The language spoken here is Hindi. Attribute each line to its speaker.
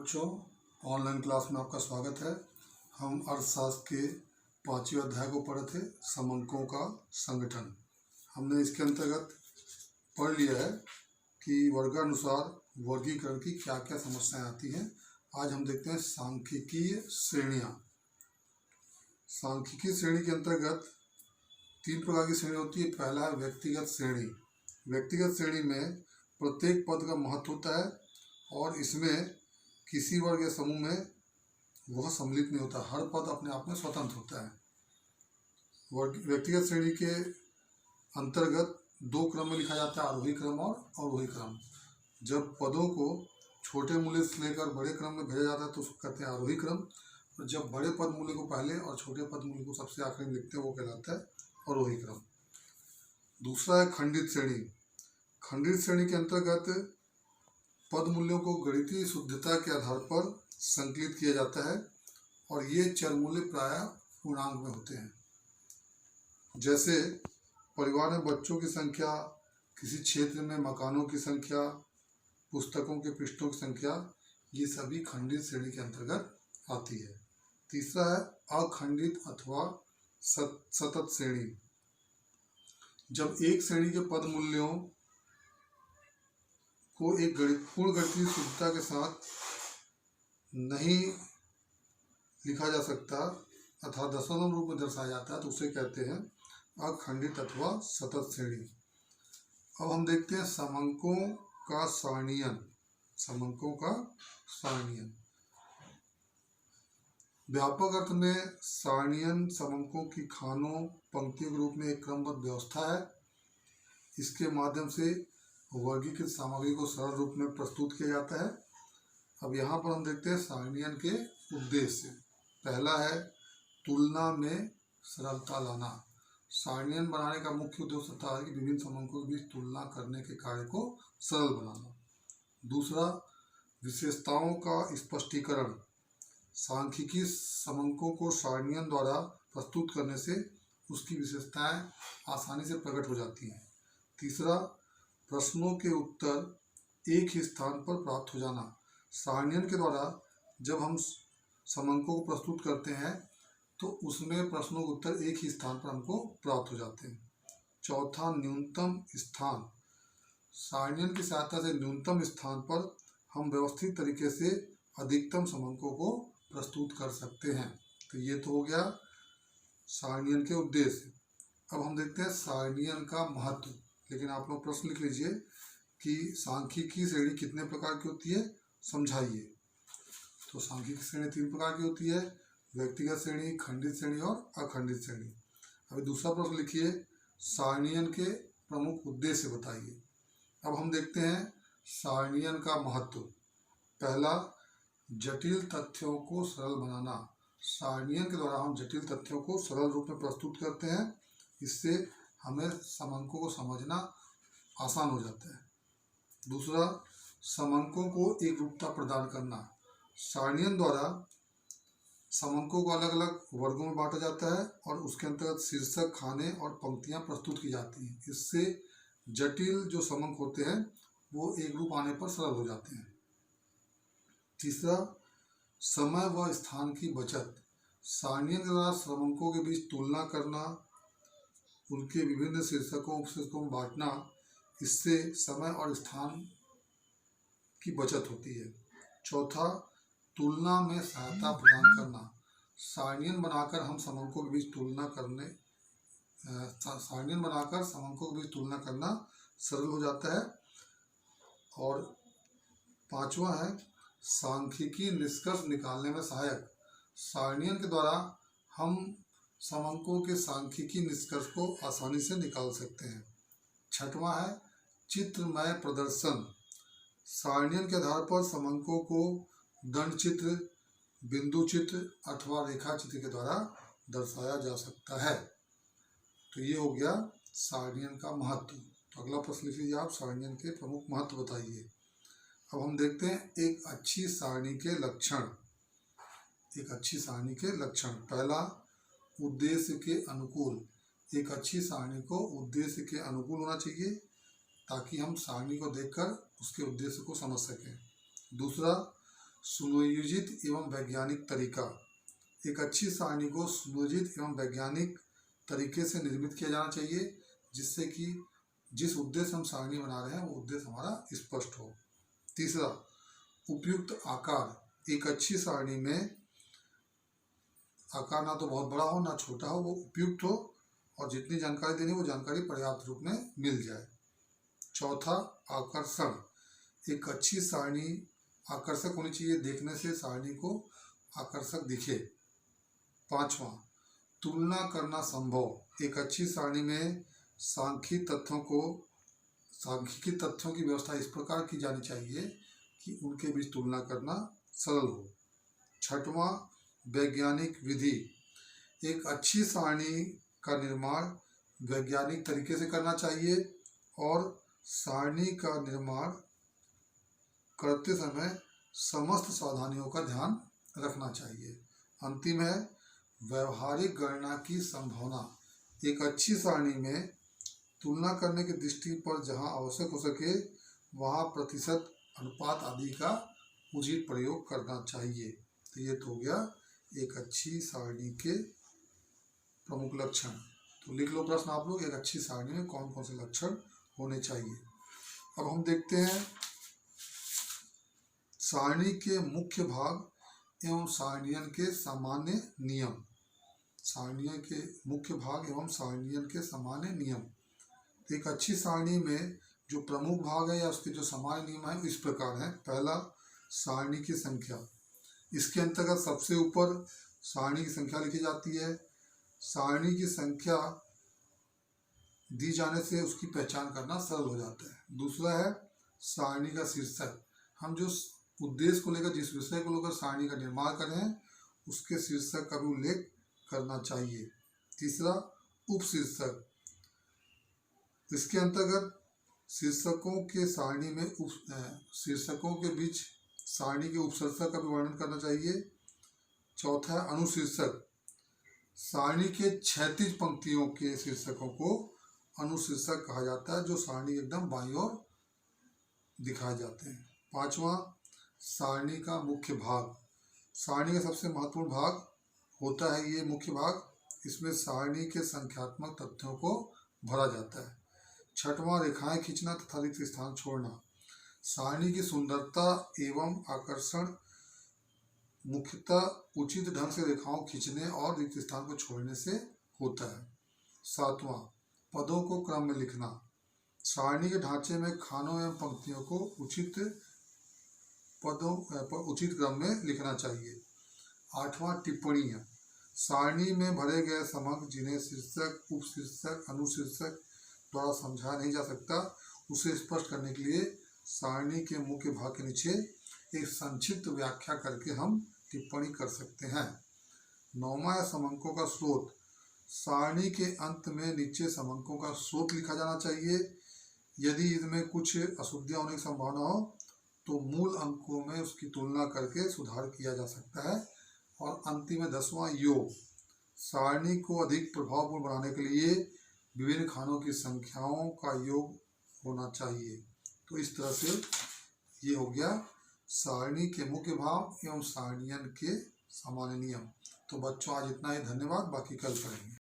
Speaker 1: बच्चों, ऑनलाइन क्लास में आपका स्वागत है। हम अर्थशास्त्र के 5वें अध्याय को पढ़े थे, समंकों का संगठन। हमने इसके अंतर्गत पढ़ लिया है कि वर्गानुसार वर्गीकरण की क्या क्या समस्याएं आती हैं। आज हम देखते हैं सांख्यिकीय श्रेणियां। सांख्यिकीय श्रेणी के अंतर्गत 3 प्रकार की श्रेणी होती है। पहला है व्यक्तिगत श्रेणी। व्यक्तिगत श्रेणी में प्रत्येक पद का महत्व होता है और इसमें किसी वर्ग या समूह में वह सम्मिलित नहीं होता। हर पद अपने आप में स्वतंत्र होता है। व्यक्तिगत श्रेणी के अंतर्गत 2 क्रम में लिखा जाता है, आरोही क्रम और अवरोही क्रम। जब पदों को छोटे मूल्य से लेकर बड़े क्रम में भेजा जाता है तो उसको कहते हैं आरोही क्रम, और जब बड़े पद मूल्य को पहले और छोटे पद मूल्य को सबसे आखिरी में लिखते हैं वो कहलाता है अवरोही क्रम। दूसरा है खंडित श्रेणी। खंडित श्रेणी के अंतर्गत पद मूल्यों को गणितीय शुद्धता के आधार पर संकलित किया जाता है और ये चर मूल्य प्रायः पूर्णांक में होते हैं। जैसे परिवार में बच्चों की संख्या, किसी क्षेत्र में मकानों की संख्या, पुस्तकों के पृष्ठों की संख्या, ये सभी खंडित श्रेणी के अंतर्गत आती है। तीसरा है अखंडित अथवा सतत श्रेणी। जब एक श्रेणी के पद मूल्यों को एक पूर्ण गणितीय शुद्धता के साथ नहीं लिखा जा सकता अर्थात दशमलव रूप में दर्शाया जाता है तो उसे कहते हैं अखंडित अथवा सतत श्रेणी। अब हम देखते हैं समंकों का सारणीयन। समंकों का सारणीयन व्यापक अर्थ में सारणीयन समंकों की खानों पंक्तियों के रूप में एक क्रमबद्ध व्यवस्था है। इसके माध्यम से वर्गीकृत सामग्री को सरल रूप में प्रस्तुत किया जाता है। अब यहाँ पर हम देखते हैं सारणीयन के उद्देश्य। पहला है तुलना में सरलता लाना। सारणीयन बनाने का मुख्य उद्देश्य होता है कि विभिन्न समंकों के बीच तुलना करने के कार्य को सरल बनाना। दूसरा, विशेषताओं का स्पष्टीकरण। सांख्यिकीय समंकों को सारणीयन द्वारा प्रस्तुत करने से उसकी विशेषताएं आसानी से प्रकट हो जाती हैं। तीसरा, प्रश्नों के उत्तर एक ही स्थान पर प्राप्त हो जाना। सारणीयन के द्वारा जब हम समंकों को प्रस्तुत करते हैं तो उसमें प्रश्नों के उत्तर एक ही स्थान पर हमको प्राप्त हो जाते हैं। चौथा, न्यूनतम स्थान। सारणीयन की सहायता से न्यूनतम स्थान पर हम व्यवस्थित तरीके से अधिकतम समंकों को प्रस्तुत कर सकते हैं। तो ये तो हो गया सारणीयन के उद्देश्य। अब हम देखते हैं सारणीयन का महत्व। लेकिन आप लोग प्रश्न लिख लीजिए कि सांख्यिकीय श्रेणी कितने प्रकार की होती है, समझाइए। तो सांख्यिकीय श्रेणी 3 प्रकार की होती है, व्यक्तिगत श्रेणी, खंडित श्रेणी और अखंडित श्रेणी। अभी दूसरा प्रश्न लिखिए, सारणीयन के प्रमुख उद्देश्य बताइए। अब हम देखते हैं सारणीयन का महत्व। पहला, जटिल तथ्यों को सरल बनाना। सारणीयन के द्वारा हम जटिल तथ्यों को सरल रूप में प्रस्तुत करते हैं। इससे हमें समंकों को समझना आसान हो जाता है। दूसरा, समंकों को एक रूपता प्रदान करना। सारणीयन द्वारा समंकों को अलग अलग वर्गों में बांटा जाता है और उसके अंतर्गत शीर्षक, खाने और पंक्तियां प्रस्तुत की जाती हैं। इससे जटिल जो समंक होते हैं वो एक रूप आने पर सरल हो जाते हैं। तीसरा, समय व स्थान की बचत। सारणीयन के द्वारा समंकों के बीच तुलना करना, उनके विभिन्न शीर्षकों में बांटना, इससे समय और स्थान की बचत होती है। चौथा, तुलना में सहायता प्रदान करना। सारणीयन बनाकर हम समंकों के बीच तुलना करना सरल हो जाता है। और 5वां है सांख्यिकीय निष्कर्ष निकालने में सहायक। सारणीयन के द्वारा हम समंकों के सांख्यिकीय निष्कर्ष को आसानी से निकाल सकते हैं। 6वां है चित्रमय प्रदर्शन। सारणीयन के आधार पर समंकों को दंड चित्र, बिंदु चित्र अथवा रेखा चित्र के द्वारा दर्शाया जा सकता है। तो ये हो गया सारणीयन का महत्व। तो अगला प्रश्न लिख लीजिए आप, सारणीयन के प्रमुख महत्व बताइए। अब हम देखते हैं एक अच्छी सारणी के लक्षण। एक अच्छी सारणी के लक्षण। पहला, उद्देश्य के अनुकूल। एक अच्छी सारणी को उद्देश्य के अनुकूल होना चाहिए ताकि हम सारणी को देखकर उसके उद्देश्य को समझ सकें। दूसरा, सुनियोजित एवं वैज्ञानिक तरीका। एक अच्छी सारणी को सुनियोजित एवं वैज्ञानिक तरीके से निर्मित किया जाना चाहिए, जिससे कि जिस उद्देश्य हम सारणी बना रहे हैं वो उद्देश्य हमारा स्पष्ट हो। तीसरा, उपयुक्त आकार। एक अच्छी सारणी में आकार ना तो बहुत बड़ा हो ना छोटा हो, वो उपयुक्त हो और जितनी जानकारी देनी वो जानकारी पर्याप्त रूप में मिल जाए। चौथा, आकर्षण। एक अच्छी सारणी आकर्षक होनी चाहिए, देखने से सारणी को आकर्षक दिखे। पांचवा, तुलना करना संभव। एक अच्छी सारणी में सांख्यिकी तथ्यों की व्यवस्था इस प्रकार की जानी चाहिए कि उनके बीच तुलना करना सरल हो। छठवां, वैज्ञानिक विधि। एक अच्छी सारणी का निर्माण वैज्ञानिक तरीके से करना चाहिए और सारणी का निर्माण करते समय समस्त सावधानियों का ध्यान रखना चाहिए। अंतिम है व्यवहारिक गणना की संभावना। एक अच्छी सारणी में तुलना करने की दृष्टि पर जहां आवश्यक हो सके वहां प्रतिशत, अनुपात आदि का उचित प्रयोग करना चाहिए। तो ये तो हो गया एक अच्छी सारणी के प्रमुख लक्षण। तो लिख लो प्रश्न आप लोग, एक अच्छी सारणी में कौन कौन से लक्षण होने चाहिए। अब हम देखते हैं सारणी के मुख्य भाग एवं सारणियन के सामान्य नियम। सारणियों के मुख्य भाग एवं सारणियन के सामान्य नियम। तो एक अच्छी सारणी में जो प्रमुख भाग है या उसके जो सामान्य नियम है इस प्रकार है। पहला, सारणी की संख्या। इसके अंतर्गत सबसे ऊपर सारणी की संख्या लिखी जाती है। सारणी की संख्या दी जाने से उसकी पहचान करना सरल हो जाता है। दूसरा है सारणी का शीर्षक। हम जो उद्देश्य को लेकर, जिस विषय को लेकर सारणी का निर्माण कर रहे हैं उसके शीर्षक का भी उल्लेख करना चाहिए। तीसरा, उपशीर्षक। इसके अंतर्गत शीर्षकों के सारणी में शीर्षकों के बीच सारणी के उपशीर्षक का भी वर्णन करना चाहिए। चौथा, अनुशीर्षक। सारणी के क्षैतिज पंक्तियों के शीर्षकों को अनुशीर्षक कहा जाता है, जो सारणी एकदम बाईं ओर दिखाए जाते हैं। पांचवा, सारणी का मुख्य भाग। सारणी का सबसे महत्वपूर्ण भाग होता है ये मुख्य भाग। इसमें सारणी के संख्यात्मक तथ्यों को भरा जाता है। छठवां, रेखाएं खींचना तथा रिक्त स्थान छोड़ना। सारणी की सुंदरता एवं आकर्षण मुख्यतः उचित ढंग से रेखाओं खींचने और रिक्त स्थान को छोड़ने से होता है। सातवां, पदों को क्रम में लिखना। सारणी के ढांचे में खानों एवं पंक्तियों को उचित क्रम में लिखना चाहिए। आठवां, टिप्पणियाँ। सारणी में भरे गए समक जिन्हें शीर्षक, उपशीर्षक, अनुशीर्षक द्वारा समझाया नहीं जा सकता, उसे स्पष्ट करने के लिए सारणी के मुख्य भाग के नीचे एक संक्षिप्त व्याख्या करके हम टिप्पणी कर सकते हैं। नौवां है समंकों का स्रोत। सारणी के अंत में नीचे समंकों का स्रोत लिखा जाना चाहिए। यदि इसमें कुछ अशुद्धियां होने की संभावना हो तो मूल अंकों में उसकी तुलना करके सुधार किया जा सकता है। और अंतिम में 10वां, योग। सारणी को अधिक प्रभावपूर्ण बनाने के लिए विभिन्न खानों की संख्याओं का योग होना चाहिए। तो इस तरह से ये हो गया सारणी के मुख्य भाग एवं सारणियन के सामान्य नियम। तो बच्चों आज इतना ही, धन्यवाद, बाकी कल करेंगे।